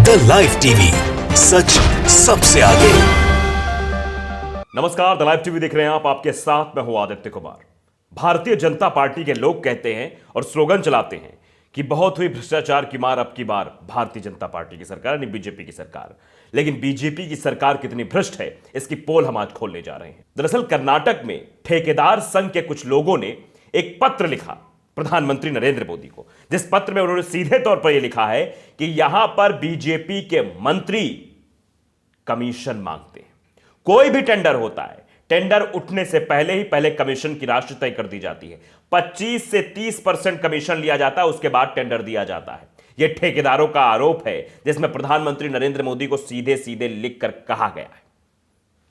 The live TV, सच सबसे आगे। नमस्कार, द लाइव टीवी देख रहे हैं आप, आपके साथ मैं हूं आदित्य कुमार। भारतीय जनता पार्टी के लोग कहते हैं और स्लोगन चलाते हैं कि बहुत हुई भ्रष्टाचार की मार, अब की बार भारतीय जनता पार्टी की सरकार यानी बीजेपी की सरकार। लेकिन बीजेपी की सरकार कितनी भ्रष्ट है, इसकी पोल हम आज खोलने जा रहे हैं। दरअसल कर्नाटक में ठेकेदार संघ के कुछ लोगों ने एक पत्र लिखा प्रधानमंत्री नरेंद्र मोदी को, जिस पत्र में उन्होंने सीधे तौर पर यह लिखा है कि यहां पर बीजेपी के मंत्री कमीशन मांगते हैं। कोई भी टेंडर होता है, टेंडर उठने से पहले ही कमीशन की राशि तय कर दी जाती है। 25 से 30% कमीशन लिया जाता है, उसके बाद टेंडर दिया जाता है। यह ठेकेदारों का आरोप है, जिसमें प्रधानमंत्री नरेंद्र मोदी को सीधे सीधे लिखकर कहा गया है।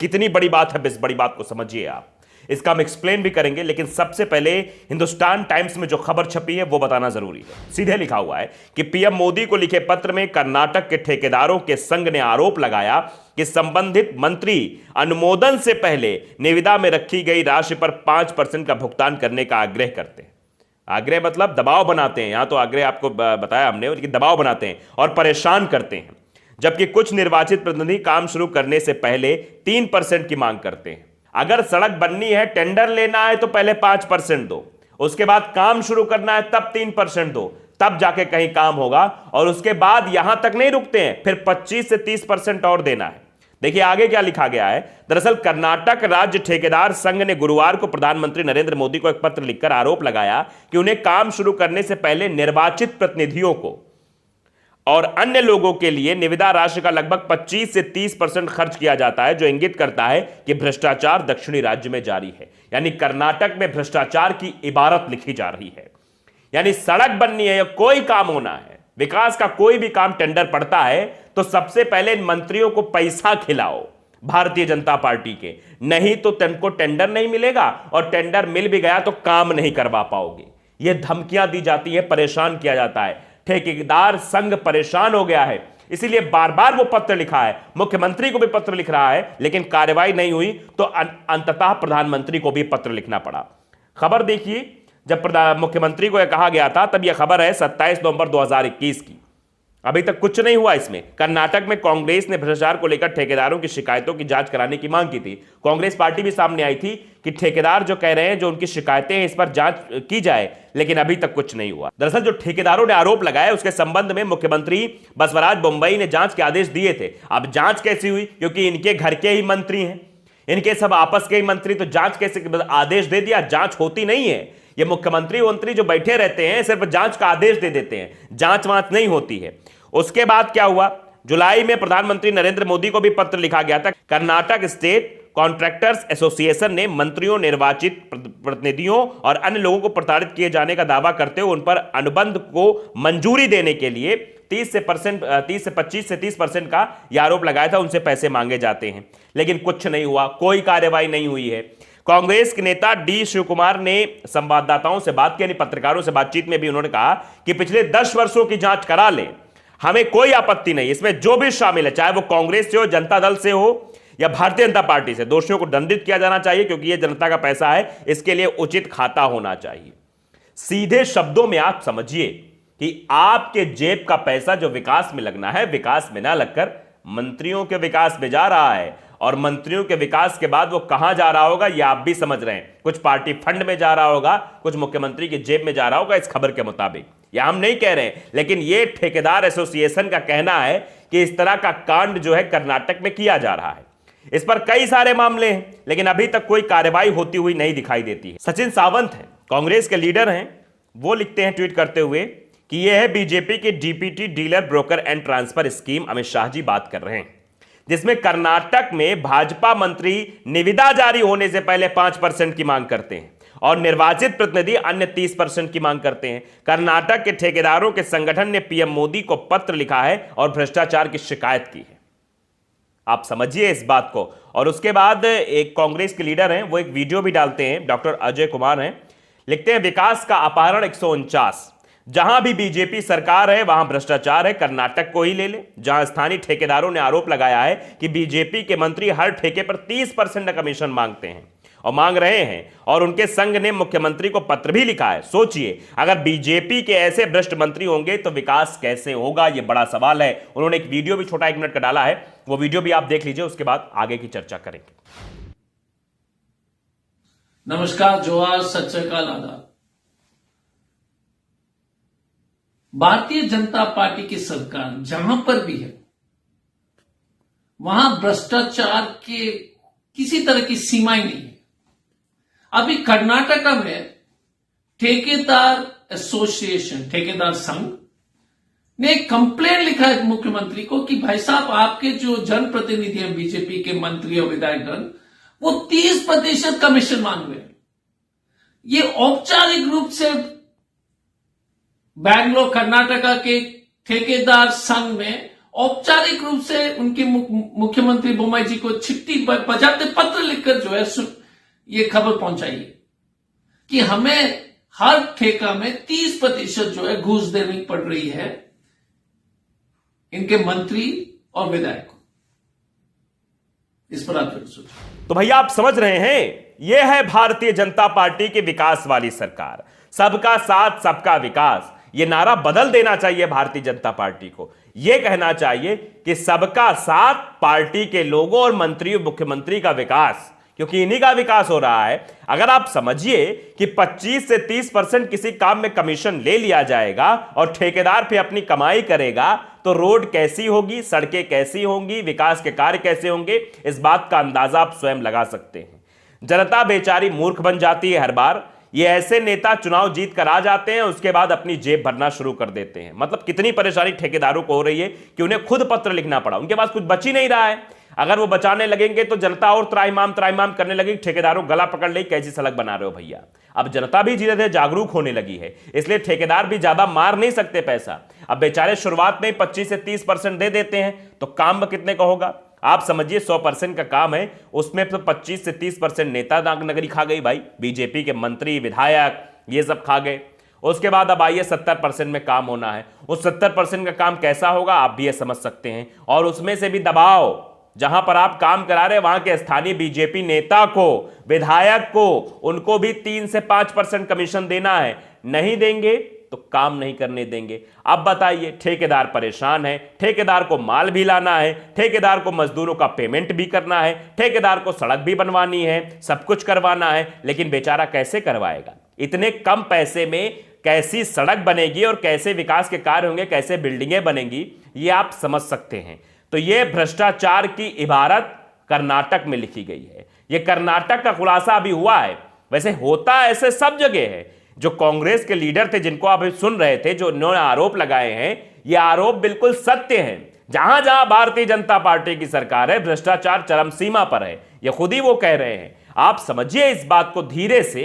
कितनी बड़ी बात है, इस बड़ी बात को समझिए आप। इसका हम एक्सप्लेन भी करेंगे, लेकिन सबसे पहले हिंदुस्तान टाइम्स में जो खबर छपी है वो बताना जरूरी है। सीधे लिखा हुआ है कि पीएम मोदी को लिखे पत्र में कर्नाटक के ठेकेदारों के संघ ने आरोप लगाया कि संबंधित मंत्री अनुमोदन से पहले निविदा में रखी गई राशि पर 5% का भुगतान करने का आग्रह करते हैं। आग्रह मतलब दबाव बनाते हैं, यहां तो आग्रह आपको बताया हमने, लेकिन दबाव बनाते हैं और परेशान करते हैं। जबकि कुछ निर्वाचित प्रतिनिधि काम शुरू करने से पहले 3% की मांग करते हैं। अगर सड़क बननी है, टेंडर लेना है तो पहले 5% दो, उसके बाद काम शुरू करना है तब 3% दो, तब जाके कहीं काम होगा। और उसके बाद यहां तक नहीं रुकते हैं, फिर 25 से 30% और देना है। देखिए आगे क्या लिखा गया है। दरअसल कर्नाटक राज्य ठेकेदार संघ ने गुरुवार को प्रधानमंत्री नरेंद्र मोदी को एक पत्र लिखकर आरोप लगाया कि उन्हें काम शुरू करने से पहले निर्वाचित प्रतिनिधियों को और अन्य लोगों के लिए निविदा राशि का लगभग 25 से 30% खर्च किया जाता है, जो इंगित करता है कि भ्रष्टाचार दक्षिणी राज्य में जारी है। यानी कर्नाटक में भ्रष्टाचार की इबारत लिखी जा रही है। यानी सड़क बननी है या कोई काम होना है, विकास का कोई भी काम टेंडर पड़ता है तो सबसे पहले इन मंत्रियों को पैसा खिलाओ भारतीय जनता पार्टी के, नहीं तो तुमको टेंडर नहीं मिलेगा, और टेंडर मिल भी गया तो काम नहीं करवा पाओगे। यह धमकियां दी जाती है, परेशान किया जाता है। ठेकेदार संघ परेशान हो गया है, इसीलिए बार बार वो पत्र लिखा है, मुख्यमंत्री को भी पत्र लिख रहा है, लेकिन कार्रवाई नहीं हुई तो अंततः प्रधानमंत्री को भी पत्र लिखना पड़ा। खबर देखिए, जब मुख्यमंत्री को यह कहा गया था तब यह खबर है 27 नवंबर 2021 की। अभी तक कुछ नहीं हुआ इसमें। कर्नाटक में कांग्रेस ने भ्रष्टाचार को लेकर ठेकेदारों की शिकायतों की जांच कराने की मांग की थी। कांग्रेस पार्टी भी सामने आई थी कि ठेकेदार जो कह रहे हैं, जो उनकी शिकायतें हैं, इस पर जांच की जाए, लेकिन अभी तक कुछ नहीं हुआ। दरअसल जो ठेकेदारों ने आरोप लगाया उसके संबंध में मुख्यमंत्री बसवराज बोम्मई ने जांच के आदेश दिए थे। अब जांच कैसी हुई, क्योंकि इनके घर के ही मंत्री हैं, इनके सब आपस के ही मंत्री, तो जांच कैसे, आदेश दे दिया, जांच होती नहीं है। ये मुख्यमंत्री मंत्री जो बैठे रहते हैं सिर्फ जांच का आदेश दे देते हैं, जांच वांच नहीं होती है। उसके बाद क्या हुआ, जुलाई में प्रधानमंत्री नरेंद्र मोदी को भी पत्र लिखा गया था। कर्नाटक स्टेट कॉन्ट्रैक्टर्स एसोसिएशन ने मंत्रियों, निर्वाचित प्रतिनिधियों और अन्य लोगों को प्रताड़ित किए जाने का दावा करते हुए उन पर अनुबंध को मंजूरी देने के लिए 30 से 25 से 30% का यह आरोप लगाया था, उनसे पैसे मांगे जाते हैं। लेकिन कुछ नहीं हुआ, कोई कार्रवाई नहीं हुई है। कांग्रेस के नेता डी शिव कुमार ने संवाददाताओं से बात की, यानी पत्रकारों से बातचीत में भी उन्होंने कहा कि पिछले 10 वर्षों की जांच करा लें, हमें कोई आपत्ति नहीं, इसमें जो भी शामिल है, चाहे वो कांग्रेस से हो, जनता दल से हो या भारतीय जनता पार्टी से, दोषियों को दंडित किया जाना चाहिए, क्योंकि यह जनता का पैसा है, इसके लिए उचित खाता होना चाहिए। सीधे शब्दों में आप समझिए कि आपके जेब का पैसा जो विकास में लगना है, विकास में ना लगकर मंत्रियों के विकास में जा रहा है, और मंत्रियों के विकास के बाद वो कहां जा रहा होगा यह आप भी समझ रहे हैं। कुछ पार्टी फंड में जा रहा होगा, कुछ मुख्यमंत्री की जेब में जा रहा होगा, इस खबर के मुताबिक। यह हम नहीं कह रहे हैं, लेकिन यह ठेकेदार एसोसिएशन का कहना है कि इस तरह का कांड जो है कर्नाटक में किया जा रहा है। इस पर कई सारे मामले हैं, लेकिन अभी तक कोई कार्रवाई होती हुई नहीं दिखाई देती है। सचिन सावंत है, कांग्रेस के लीडर हैं, वो लिखते हैं ट्वीट करते हुए कि यह है बीजेपी की DPT dealer broker and transfer scheme. Amit Shah ji बात कर रहे हैं, जिसमें कर्नाटक में भाजपा मंत्री निविदा जारी होने से पहले 5% की मांग करते हैं और निर्वाचित प्रतिनिधि अन्य 30% की मांग करते हैं। कर्नाटक के ठेकेदारों के संगठन ने पीएम मोदी को पत्र लिखा है और भ्रष्टाचार की शिकायत की है। आप समझिए इस बात को। और उसके बाद एक कांग्रेस के लीडर हैं, वो एक वीडियो भी डालते हैं, डॉक्टर अजय कुमार हैं, लिखते हैं विकास का अपहरण 149, जहां भी बीजेपी सरकार है वहां भ्रष्टाचार है। कर्नाटक को ही ले ले, जहां स्थानीय ठेकेदारों ने आरोप लगाया है कि बीजेपी के मंत्री हर ठेके पर 30% का कमीशन मांगते हैं और मांग रहे हैं, और उनके संघ ने मुख्यमंत्री को पत्र भी लिखा है। सोचिए, अगर बीजेपी के ऐसे भ्रष्ट मंत्री होंगे तो विकास कैसे होगा, यह बड़ा सवाल है। उन्होंने एक वीडियो भी छोटा 1 मिनट का डाला है, वो वीडियो भी आप देख लीजिए, उसके बाद आगे की चर्चा करेंगे। नमस्कार, जोहार, सत श्री अकाल, आदाब। भारतीय जनता पार्टी की सरकार जहां पर भी है वहां भ्रष्टाचार के किसी तरह की सीमाएं नहीं है। अभी कर्नाटका में ठेकेदार एसोसिएशन, ठेकेदार संघ ने एक कंप्लेंट लिखा है मुख्यमंत्री को कि भाई साहब, आपके जो जनप्रतिनिधि हैं, बीजेपी के मंत्री और विधायकगण, वो 30% कमीशन मांग रहे हैं। ये औपचारिक रूप से बैंगलोर कर्नाटका के ठेकेदार संघ में औपचारिक रूप से उनके मुख्यमंत्री बोम्मई जी को चिट्ठी बजाते पत्र लिखकर जो है ये खबर पहुंचाई है कि हमें हर ठेका में 30% जो है घूस देनी पड़ रही है इनके मंत्री और विधायक को। इस पर आप सोचो। तो भैया आप समझ रहे हैं, यह है भारतीय जनता पार्टी की विकास वाली सरकार। सबका साथ सबका विकास, यह नारा बदल देना चाहिए भारतीय जनता पार्टी को। यह कहना चाहिए कि सबका साथ, पार्टी के लोगों और मंत्रियों मुख्यमंत्री का विकास, क्योंकि इन्हीं का विकास हो रहा है। अगर आप समझिए कि 25 से 30% किसी काम में कमीशन ले लिया जाएगा और ठेकेदार पे अपनी कमाई करेगा, तो रोड कैसी होगी, सड़कें कैसी होंगी, विकास के कार्य कैसे होंगे, इस बात का अंदाजा आप स्वयं लगा सकते हैं। जनता बेचारी मूर्ख बन जाती है हर बार। ये ऐसे नेता चुनाव जीत कर आ जाते हैं, उसके बाद अपनी जेब भरना शुरू कर देते हैं। मतलब कितनी परेशानी ठेकेदारों को हो रही है कि उन्हें खुद पत्र लिखना पड़ा, उनके पास कुछ बच ही नहीं रहा है। अगर वो बचाने लगेंगे तो जनता और त्राहिमाम करने लगेगी, ठेकेदारों गला पकड़ लेगी, कैसी सड़क बना रहे हो भैया। अब जनता भी धीरे धीरे जागरूक होने लगी है, इसलिए ठेकेदार भी ज्यादा मार नहीं सकते पैसा। अब बेचारे शुरुआत में 25 से 30% दे देते हैं, तो काम कितने का होगा आप समझिए। 100% का काम है, उसमें तो 25 से 30% नेता नगरी खा गई भाई, बीजेपी के मंत्री विधायक ये सब खा गए। उसके बाद अब आइए 70% में काम होना है। उस 70% का काम कैसा होगा आप भी ये समझ सकते हैं। और उसमें से भी दबाव, जहां पर आप काम करा रहे वहां के स्थानीय बीजेपी नेता को, विधायक को, उनको भी 3 से 5% कमीशन देना है। नहीं देंगे तो काम नहीं करने देंगे। अब बताइए, ठेकेदार परेशान है, ठेकेदार को माल भी लाना है, ठेकेदार को मजदूरों का पेमेंट भी करना है, ठेकेदार को सड़क भी बनवानी है, सब कुछ करवाना है, लेकिन बेचारा कैसे करवाएगा? इतने कम पैसे में कैसी सड़क बनेगी और कैसे विकास के कार्य होंगे, कैसे बिल्डिंगें बनेंगी, ये आप समझ सकते हैं। तो यह भ्रष्टाचार की इबारत कर्नाटक में लिखी गई है। यह कर्नाटक का खुलासा अभी हुआ है। वैसे होता ऐसे सब जगह है। जो कांग्रेस के लीडर थे जिनको आप सुन रहे थे, जो इन्होंने आरोप लगाए हैं, ये आरोप बिल्कुल सत्य हैं। जहां जहां भारतीय जनता पार्टी की सरकार है, भ्रष्टाचार चरम सीमा पर है, ये खुद ही वो कह रहे हैं। आप समझिए इस बात को धीरे से,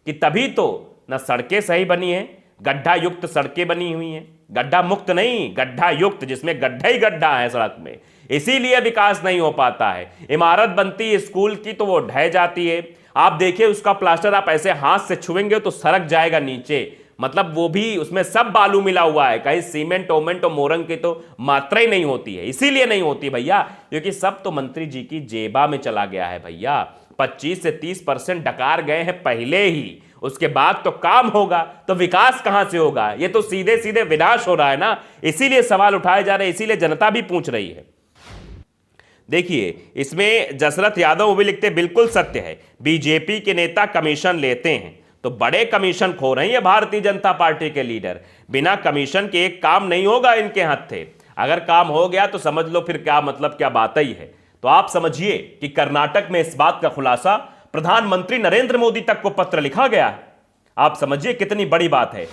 कि तभी तो न सड़कें सही बनी हैं, गड्ढा युक्त सड़कें बनी हुई हैं, गड्ढा मुक्त नहीं, गड्ढा युक्त, जिसमें गड्ढा ही गड्ढा है सड़क में, इसीलिए विकास नहीं हो पाता है। इमारत बनती है स्कूल की तो वो ढह जाती है। आप देखिए उसका प्लास्टर आप ऐसे हाथ से छुएंगे तो सरक जाएगा नीचे, मतलब वो भी उसमें सब बालू मिला हुआ है, कहीं सीमेंट ओमेंट और मोरंग की तो मात्रा ही नहीं होती है। इसीलिए नहीं होती भैया, क्योंकि सब तो मंत्री जी की जेबा में चला गया है भैया। 25 से 30% डकार गए हैं पहले ही, उसके बाद तो काम होगा, तो विकास कहां से होगा? ये तो सीधे सीधे विनाश हो रहा है ना। इसीलिए सवाल उठाए जा रहे हैं, इसीलिए जनता भी पूछ रही है। देखिए इसमें जसरथ यादव भी लिखते बिल्कुल सत्य है, बीजेपी के नेता कमीशन लेते हैं तो बड़े कमीशन खो रहे हैं भारतीय जनता पार्टी के लीडर। बिना कमीशन के एक काम नहीं होगा इनके हाथ से। अगर काम हो गया तो समझ लो फिर क्या मतलब, क्या बात ही है। तो आप समझिए कि कर्नाटक में इस बात का खुलासा प्रधानमंत्री नरेंद्र मोदी तक को पत्र लिखा गया है। आप समझिए कितनी बड़ी बात है।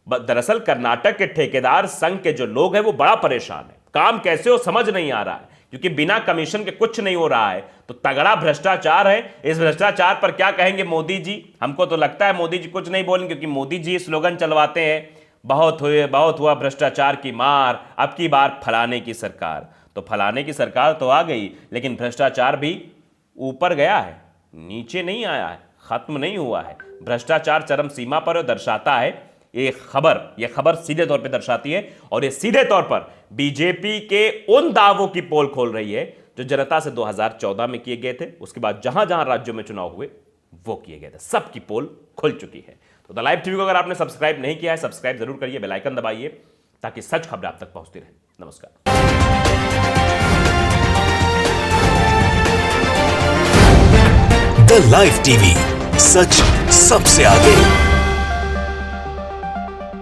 दरअसल कर्नाटक के ठेकेदार संघ के जो लोग हैं वो बड़ा परेशान है, काम कैसे हो समझ नहीं आ रहा है, क्योंकि बिना कमीशन के कुछ नहीं हो रहा है। तो तगड़ा भ्रष्टाचार है। इस भ्रष्टाचार पर क्या कहेंगे मोदी जी? हमको तो लगता है मोदी जी कुछ नहीं बोलेंगे, क्योंकि मोदी जी स्लोगन चलवाते हैं, बहुत हुआ भ्रष्टाचार की मार, अब की बार फलाने की सरकार। तो फलाने की सरकार तो आ गई, लेकिन भ्रष्टाचार भी ऊपर गया है, नीचे नहीं आया है, खत्म नहीं हुआ है। भ्रष्टाचार चरम सीमा पर दर्शाता है ये खबर सीधे तौर पे दर्शाती है, और ये सीधे तौर पर बीजेपी के उन दावों की पोल खोल रही है जो जनता से 2014 में किए गए थे। उसके बाद जहां जहां राज्यों में चुनाव हुए वो किए गए थे। सबकी पोल खुल चुकी है। तो द लाइव टीवी को अगर आपने सब्सक्राइब नहीं किया है, सब्सक्राइब जरूर करिए, बेल आइकन दबाइए ताकि सच खबरें आप तक पहुंचती रहे। नमस्कार। द लाइव टीवी, सच सबसे आगे।